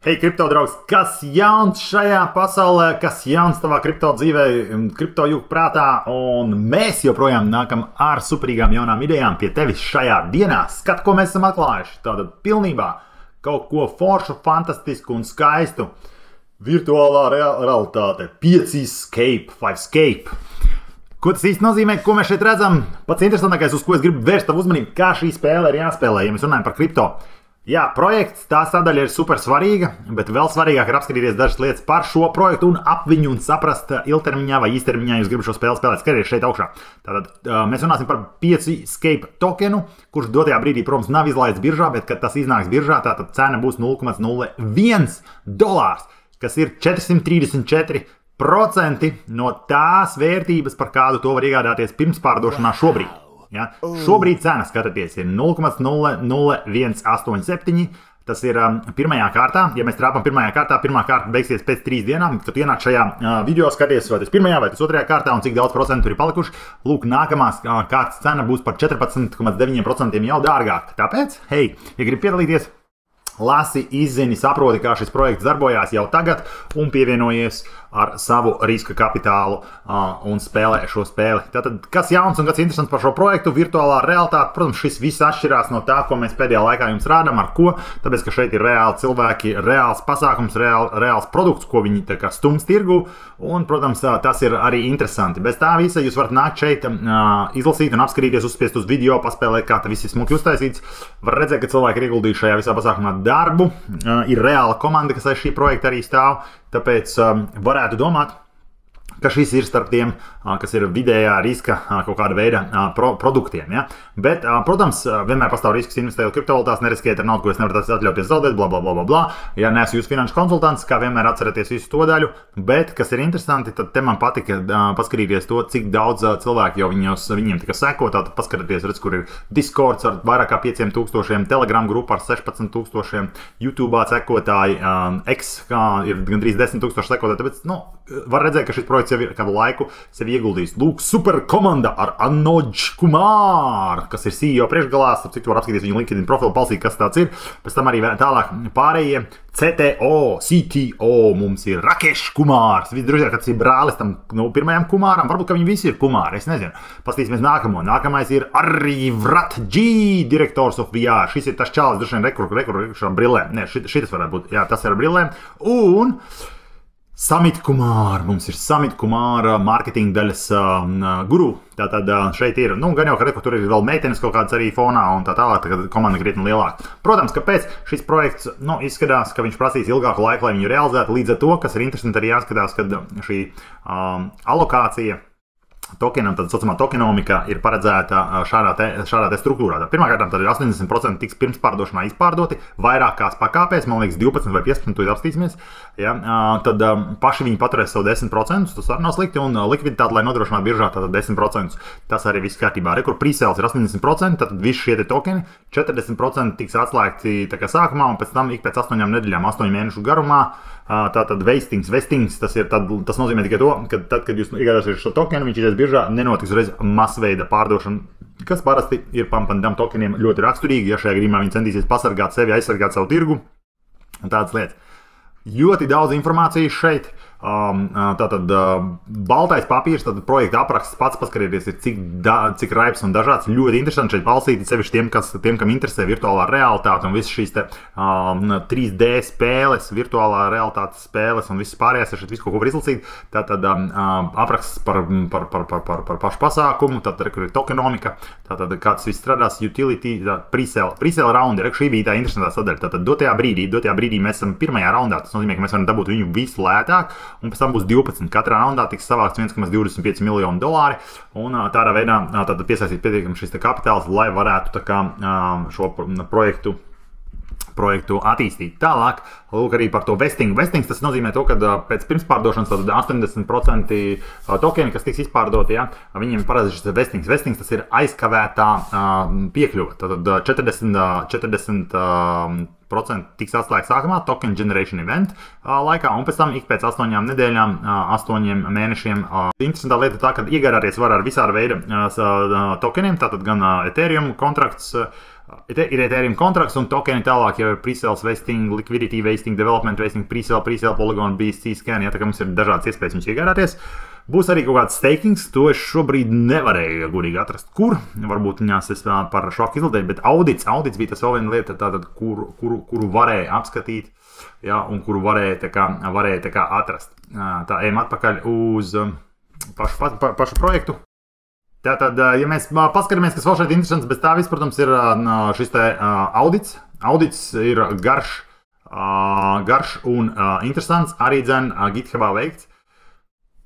Hei, kripto draugs, kas jauns šajā pasaulē, kas jauns tavā kripto dzīvē, kripto jūg prātā, un mēs joprojām nākam ar superīgām jaunām idejām pie tevis šajā dienā. Skat, ko mēs esam atklājuši. Tātad pilnībā kaut ko foršu, fantastisku un skaistu. Virtuālā realitāte, 5escape. Ko tas īsti nozīmē, ko mēs šeit redzam? Pats interesantākais, uz ko es gribu vērst tavu uzmanību, kā šī spēle ir jāspēlē, ja mēs runājam par kripto. Jā, projekts, tā sadaļa ir super svarīga, bet vēl svarīgāk ir apskatīties dažas lietas par šo projektu un ap viņu un saprast ilgtermiņā vai īstermiņā jūs gribat šo spēli spēlēt. Skaties šeit augšā. Tātad mēs runāsim par 5escape tokenu, kurš dotajā brīdī, protams, nav izlaists biržā, bet kad tas iznāks biržā, tātad cena būs $0,01, kas ir 434% no tās vērtības, par kādu to var iegādāties pirmspārdošanā šobrīd. Ja? Šobrīd cena, skatieties, ir 0,00187. Tas ir pirmajā kārtā. Ja mēs trāpam pirmajā kārtā, pirmā kārta beigsies pēc 3 dienām. Kad ienāk šajā video, skaties, vai tas pirmajā vai tas otrajā kārtā un cik daudz procentu tur ir palikuši. Lūk, nākamās kārtas cena būs par 14,9% jau dārgāk. Tāpēc, hei, ja gribi piedalīties, lasi, izzini, saproti, kā šis projekts darbojās jau tagad un pievienojies ar savu riska kapitālu un spēlē šo spēli. Tātad, kas jauns un kas interesants par šo projektu? Virtuālā realitāte, protams, šis viss atšķirās no tā, ko mēs pēdējā laikā jums rādām, ar ko, tāpēc, ka šeit ir reāli cilvēki, reāls pasākums, reāls produkts, ko viņi tā kā stums tirgu, un, protams, tas ir arī interesanti. Bez tā visa jūs varat nākt šeit, izlasīt un apskatīties, uzspiest uz video, paspēlēt, kā tas viss ir smuki uztaisīts. Var redzēt, ka cilvēki ir ieguldījuši šajā visā pasākumā darbu, ir reāla komanda, kas aiz šī projekta arī stāv. Tāpēc varētu domāt, ka šis ir starp tiem, kas ir vidējā riska kaut kāda veida produktiem. Ja? Bet, protams, vienmēr pastāv risks investējot kriptovalūtās, neriskēt ar naudu, ko es nevaru atļauties zaudēt, bla, bla, bla, bla, bla. Ja neesmu jūs finanšu konsultants, kā vienmēr atcerieties visu to daļu, bet, kas ir interesanti, tad te man patika paskatīties to, cik daudz cilvēku jau viņiem tika seko, tātad paskatīties, redz, kur ir Discords ar vairāk kā 5000, Telegram grupa ar 16,000, YouTube'ā sekotāji, X ir gandrīz 10,000 sekotāji, tāpēc, var redzēt, ka šis projekts jau ir kādu laiku sevi ieguldījis. Lūk, super komanda ar Anuj Kumar, kas ir CEO priekšgalā, starp citu var apskatīties viņu LinkedIn profilu, palsīt, kas tāds ir. Pēc tam arī tālāk pārējie CTO mums ir Rakesh Kumārs. Visdrīzāk, ka tas ir brālis tam pirmajam Kumāram. Varbūt, ka viņi visi ir Kumāri, es nezinu. Pastīsimies nākamo. Nākamais ir Arivrat G, Directors of VR. Šis ir tas čālis, droši vien rekur brillēm. Nē, šitas varētu būt. Jā, tas ir ar brillēm. Un Samit Kumār, mums ir Samit Kumāra marketinga daļas guru. Tātad šeit ir, gan jau, ka tur ir vēl meitenes kaut kādas arī fonā un tā tālāk, tad komanda krietni lielāka. Protams, kāpēc šis projekts, izskatās, ka viņš prasīs ilgāku laiku, lai viņu realizētu. Līdz ar to, kas ir interesanti arī jāskatās, kad šī alokācija tokenam, tad saucamā tokenomika ir paredzēta šādā te struktūrā. Pirmkārt, tad ir 80% tiks pirmspārdošanā izpārdoti, vairākās pakāpēs, man liekas 12 vai 15, to apstīsimies. Ja? Tad paši viņi paturēs savu 10%, tas arī nav slikti, un likviditāte, lai nodrošinātu biržā, tātad 10%. Tas arī viss kārtībā. Kur presales ir 80%, tad visi šie te tokeni, 40% tiks atslēgti tā kā sākumā, un pēc tam ik pēc 8 nedēļām, 8 mēnešu garumā. Tātad vestings, tas nozīmē tikai to, ka tad, kad jūs iegādāsiet šo tokenu, viņš ies biržā, nenotiks uzreiz masveida pārdošana, kas parasti ir pam tokeniem ļoti raksturīgi, ja šajā gadījumā viņi centīsies pasargāt sevi, aizsargāt savu tirgu un tādas lietas. Ļoti daudz informācijas šeit. Tātad baltais papīrs, tad projekta apraksts pats paskatieties, ir cik raips un dažāds. Ļoti interesanti šeit palsīt, sevišķi tiem, kam interesē virtuālā realitāte un visas šīs te 3D spēles, virtuālā realitātes spēles un visas pārējās, šeit visu, ko var izlasīt. Tātad apraksts par pašu pasākumu, tad ir tokenomika, tātad kā tas viss strādās, utility, presale raundi, šī bija tā interesantā sadaļa. Tātad dotajā brīdī mēs esam pirmajā raundā, tas nozīmē, ka mēs varam dabūt viņu visu lētāk. Un pēc tam būs 12. Katrā raundā tiks savākts $1,25 miljonu, un tādā veidā piesaistīt pietiekami šis kapitāls, lai varētu šo projektu attīstīt. Tālāk, lūk, arī par to vesting. Vestings, tas nozīmē to, ka pēc pirmspārdošanas 80% tokeni, kas tiks izpārdoti, viņiem parādās šis vestings. Vestings, tas ir aizkavētā piekļuva. Tātad 40% tiks atslēgts sākumā token generation event laikā, un pēc tam ik pēc 8 nedēļām, 8 mēnešiem. Interesantā lieta tā, ka iegādāties var ar visāda veida tokeniem, tātad gan Ethereum kontrakts, ir Ethereum kontrakts un tokeni tālāk jau ir pre-sales vesting, liquidity vesting, development vesting, pre-sale, Polygon, BSC scan, ja, tā kā mums ir dažādas iespējas viņus iegādāties. Būs arī kaut kāds stakings, to es šobrīd nevarēju godīgi atrast, kur. Varbūt viņās es par šoku izlidēju, bet audits bija tas vēl viena lieta, tātad, kuru varēja apskatīt, ja, un kuru varēja tā kā atrast. Tā ejam atpakaļ uz pašu projektu. Tātad, ja mēs paskatāmies, kas vēl šeit interesants, bez tā viss, protams, ir šis te audits. Audits ir garš un interesants, arī dzen GitHubā veikts.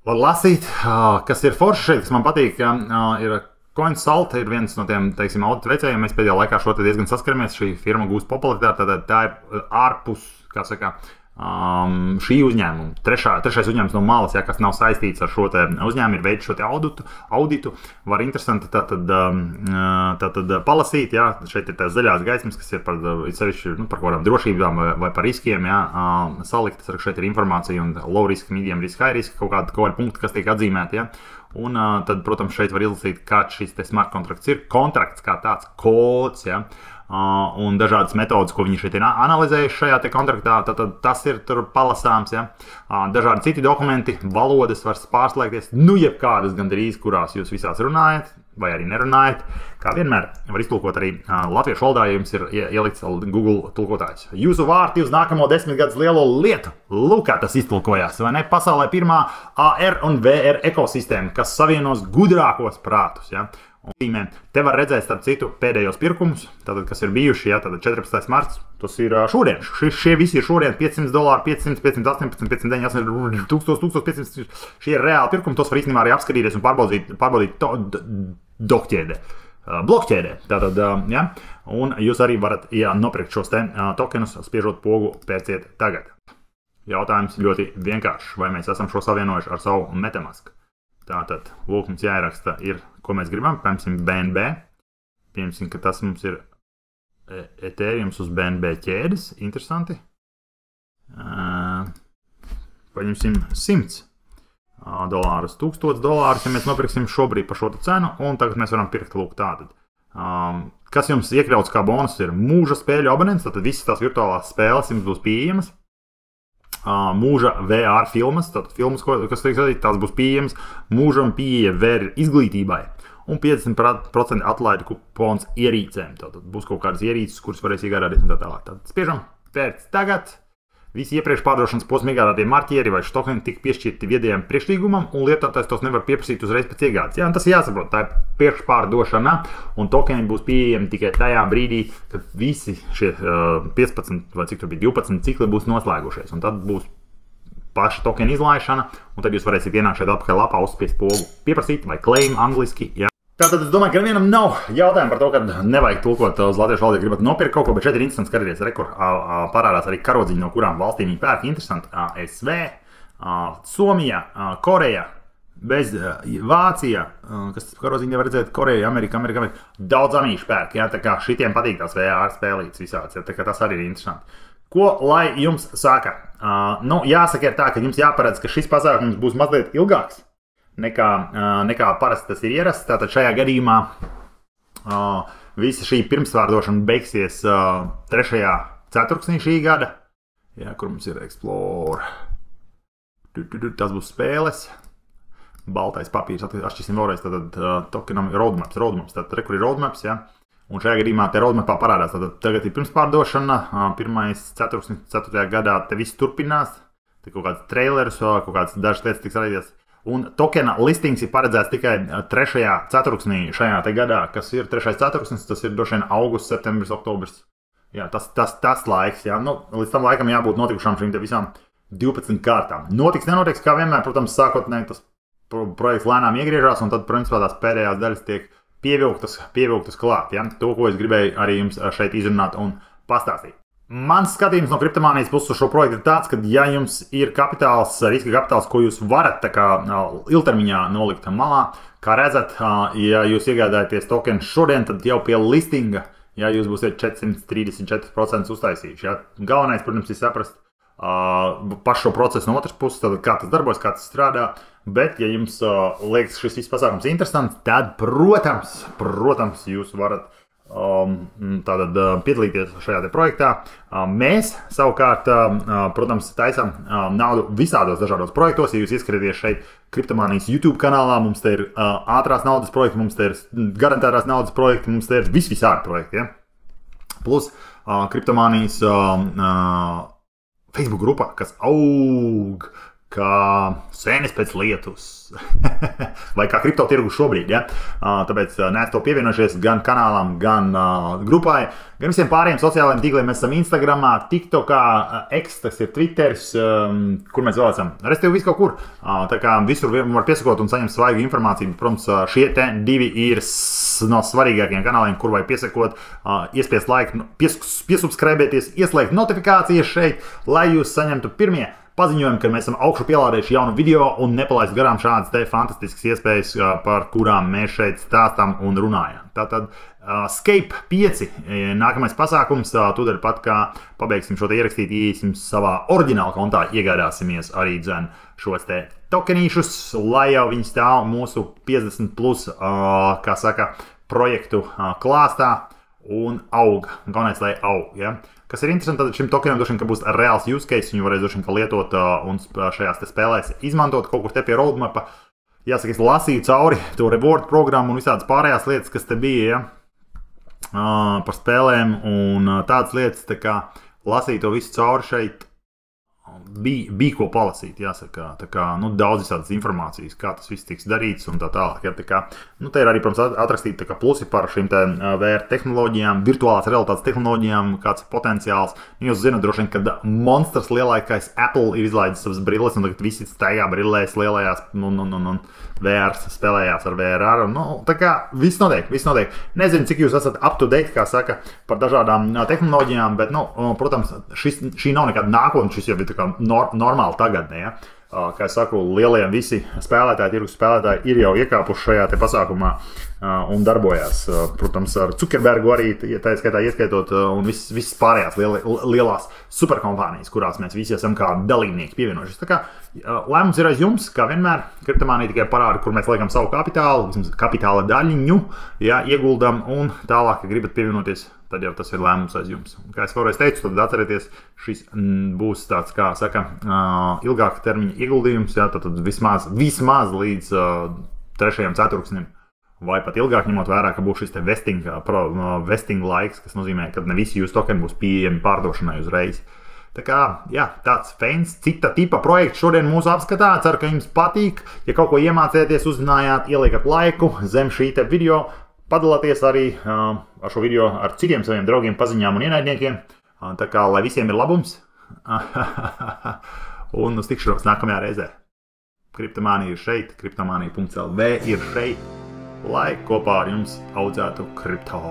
Var lasīt, kas ir forši šeit, kas man patīk, ir CoinSalt, ir viens no tiem, teiksim, audita veicējiem. Mēs pēdējā laikā šo te diezgan saskaramies, šī firma gūst popularitāti, tātad tā ir ārpus, kā saka, šī uzņēmuma. Trešais uzņēmums no malas, ja, kas nav saistīts ar šo te uzņēmumu, ir veids šo te auditu. Var interesanti tātad palasīt, ja, šeit ir tās zaļās gaismas, kas ir par sevišķi, par kādām drošībām vai par riskiem, ja, saliktas, šeit ir informācija un low risk, medium risk, high risk, kaut kādi punkti, kas tiek atzīmēti, ja. Un tad, protams, šeit var izlasīt, kāds šis te smart kontrakts ir. Kontrakts kā tāds kods, ja. Un dažādas metodas, ko viņi šeit ir analizējuši šajā te kontraktā, tad tas ir tur palasāms, ja. Dažādi citi dokumenti, valodas var pārslēgties, jebkādas gandrīz, kurās jūs visās runājat, vai arī nerunājat. Kā vienmēr var iztulkot arī latviešu valodā, ja jums ir ielikts Google tulkotājs. Jūsu vārti uz nākamo 10 gadus lielo lietu. Lūk, kā tas iztulkojās, vai ne? Pasaulē pirmā AR un VR ekosistēma, kas savienos gudrākos prātus, ja. Te var redzēt, starp citu, pēdējos pirkumus, tātad, kas ir bijuši, ja, tātad 14. marts, tas ir šodien. Šie visi ir šodien $500, 500, 518, 598, 1000, 1500. Šie ir reāli pirkumi, tos var īstenībā arī apskatīties un pārbaudīt blokķēdē. Tātad, ja, un jūs arī varat, ja nopirkt šos te tokenus, spiežot pogu pērciet tagad. Jautājums ļoti vienkāršs, vai mēs esam šo savienojuši ar savu MetaMask. Tātad, lūk, mums jāieraksta ir, ko mēs gribam, piemēram, BNB. Piemēram, ka tas mums ir Ethereum uz BNB ķēdes, interesanti. Paņemsim $100, $1000, ja mēs nopirksim šobrīd par šo cenu, un tagad mēs varam pirkt, lūk, tātad. Kas jums iekļauts kā bonus ir mūža spēļu abonents, tātad visas tās virtuālās spēles jums būs pieejamas. Mūža VR filmas, tātad filmas, kas tiek sadīt, tās būs pieejamas, mūžam pieeja VR izglītībai un 50% atlaidi kupons ierīcēm. Tātad būs kaut kādas ierīces, kuras varēs iegādāties un tā tālāk. Tātad spiežam pēc tagad. Visi iepriekš pārdošanas posma iegādātie marķieri vai tokeni tika piešķirti viedajam priekšlīgumam un lietotājs tos nevar pieprasīt uzreiz pēc iegādes. Jā, tas ir jāsaprot, tā ir priekšpārdošana un tokeni būs pieejami tikai tajā brīdī, kad visi šie 15 vai cik tur bija 12 cikli būs noslēgušies. Un tad būs paša tokena izlaišana un tad jūs varēsiet ienākt šeit apakaļ lapā uzspiest pogu pieprasīt vai claim angliski. Jā. Tātad es domāju, ka nevienam nav jautājumu par to, ka nevajag tulkot uz latviešu valodu, ja gribat nopirkt kaut ko, bet šeit ir interesants skatīties, rekur parādās arī karodziņi, no kurām valstīm viņi pērk. Interesanti, ASV, Somija, Koreja, bez Vācija, kas karodziņi nevar redzēt, Koreja, Amerika. Daudz amīšu pērk, ja, tā kā šitiem patīk tās VR spēlītas visāds, ja, tā kā tas arī ir interesanti. Ko lai jums saka? Jāsaka ir tā, ka jums jāparedz, ka šis pasākums būs mazliet ilgāks. Nekā parasti tas ir ierasts. Tātad šajā gadījumā visa šī pirmsvārdošana beigsies 3. ceturksnī šī gada. Jā, kur mums ir Explore. Tas būs spēles. Baltais papīrs. Atšķirsim vēlreiz. Tātad tokenam roadmaps. Tātad rekur ir roadmaps, jā. Un šajā gadījumā te roadmapā parādās. Tātad tagad ir pirmspārdošana. 1. ceturksnis 4. gadā te viss turpinās. Te kaut kāds trailers, kaut kāds dažas lietas tiks radīties. Un tokena listings ir paredzēts tikai 3. ceturksnī šajā te gadā, kas ir 3. ceturksnis, tas ir droši vien augusts, septembris, oktobris. Jā, tas laiks, jā. Līdz tam laikam jābūt notikušām šīm te visām 12 kārtām. Nenotiks, kā vienmēr, protams, sākotnēji tas projekts lēnām iegriežās, un tad, principā, tās pēdējās daļas tiek pievilktas klāt, jā. To, ko es gribēju arī jums šeit izrunāt un pastāstīt. Mans skatījums no kriptomānijas puses uz šo projektu ir tāds, ka, ja jums ir kapitāls, riska kapitāls, ko jūs varat tā kā ilgtermiņā nolikt malā, kā redzat, ja jūs iegādājaties tokenus šodien, tad jau pie listinga, ja jūs būsiet 434% uztaisījuši. Ja. Galvenais, protams, ir saprast pašu šo procesu no otras puses, tad kā tas darbojas, kā tas strādā, bet, ja jums liekas šis viss pasākums interesants, tad, protams, jūs varat tātad piedalīties šajā te projektā. Mēs savukārt, protams, taisam naudu visādos dažādos projektos. Ja jūs ieskatāties šeit Kriptomanijas YouTube kanālā, mums te ir ātrās naudas projekti, mums te ir garantētās naudas projekti, mums te ir visādi projekti. Ja? Plus Kriptomanijas Facebook grupā, kas aug kā sēnes pēc lietus, vai kā kriptotirgu šobrīd, ja? Tāpēc neesat to pievienojušies gan kanālam, gan grupai, gan visiem pārējiem sociālajiem tīkliem. Mēs esam Instagramā, TikTokā, X, tas ir Twitters, kur mēs vēl esam. Restīvi visu kaut kur. Tā kā visur var piesakot un saņemt svaigu informāciju. Protams, šie te divi ir no svarīgākajiem kanāliem, kur vai piesakot, iespiest laiku, piesubscribēties, ieslēgt notifikācijas šeit, lai jūs saņemtu pirmie paziņojumi, ka mēs esam augšu pielādējuši jaunu video un nepalaist garām šādas te fantastiskas iespējas, par kurām mēs šeit stāstam un runājam. Tātad Scape 5, nākamais pasākums, tūdaļ pat kā pabeigsim šo te ierakstīt, iesim savā oriģināla kontā, iegādāsimies arī dzen šos te tokenīšus, lai jau viņi stāv mūsu 50 plus, kā saka, projektu klāstā un aug. Galvenais, lai aug, ja? Kas ir interesanti, tad šim tokenam droši vien, ka būs reāls use case, viņu varēs droši vien, ka lietot un šajās te spēlēs izmantot kaut kur te pie roadmapa. Jāsaka, es lasīju cauri to reward programmu un visādas pārējās lietas, kas te bija, ja? Par spēlēm un tādas lietas, tā kā lasīju to visu cauri šeit, bija ko palasīt, jāsaka, tā kā, nu, daudz visādas informācijas, kā tas viss tiks darīts un tā tālāk, ja, tā kā, nu, te ir arī, protams, atrakstīti tā kā plusi par šīm te VR tehnoloģijām, virtuālās realitātes tehnoloģijām, kāds potenciāls. Jūs zināt, droši vien, kad monstrs lielākais Apple ir izlaidis savas brilles, un tagad visi staigā brillēs lielajās, un VR spēlējās ar VR, nu, tā kā, viss notiek. Nezinu, cik jūs esat up to date, kā saka, par dažādām tehnoloģijām, bet, nu, protams, šī nav nekāda nākotne, šis jau ir tā kā normāli tagadnē, ja? Kā es saku, lielajiem visi spēlētāji, tirgus spēlētāji ir jau iekāpuši šajā te pasākumā un darbojās. Protams, ar Zuckerbergu arī, tā skaitā ieskaitot, un visas pārējās lielās superkompānijas, kurās mēs visi esam kā dalībnieki pievienojušies. Tā kā lēmums ir aiz jums, kā vienmēr, Kriptomanija tikai parāda, kur mēs liekam savu kapitālu, vismaz kapitāla daļiņu, ja, ieguldam, un tālāk, ja gribat pievienoties, tad jau tas ir lēmums aiz jums. Kā es vēlreiz teicu, tad atcerieties, šis būs tāds, kā saka, ilgāka termiņa ieguldījums, ja, tad vismaz līdz 3. ceturksnim, vai pat ilgāk ņemot vērā, ka būs šis te vesting laiks, kas nozīmē, ka ne visi jūsu tokeni būs pieejami pārdošanai uzreiz. Tā kā, jā, tāds fans, cita tipa projekts šodien mūsu apskatā. Ceru, ka jums patīk. Ja kaut ko iemācēties, uzzinājāt, ieliekat laiku zem šī te video, padalāties arī ar šo video ar citiem saviem draugiem, paziņām un ienaidniekiem. Tā kā, lai visiem ir labums. Un uz tikšanos nākamajā reizē. Kriptomanija ir šeit, kriptomanija.lv ir šeit, lai kopā ar jums audzētu kripto.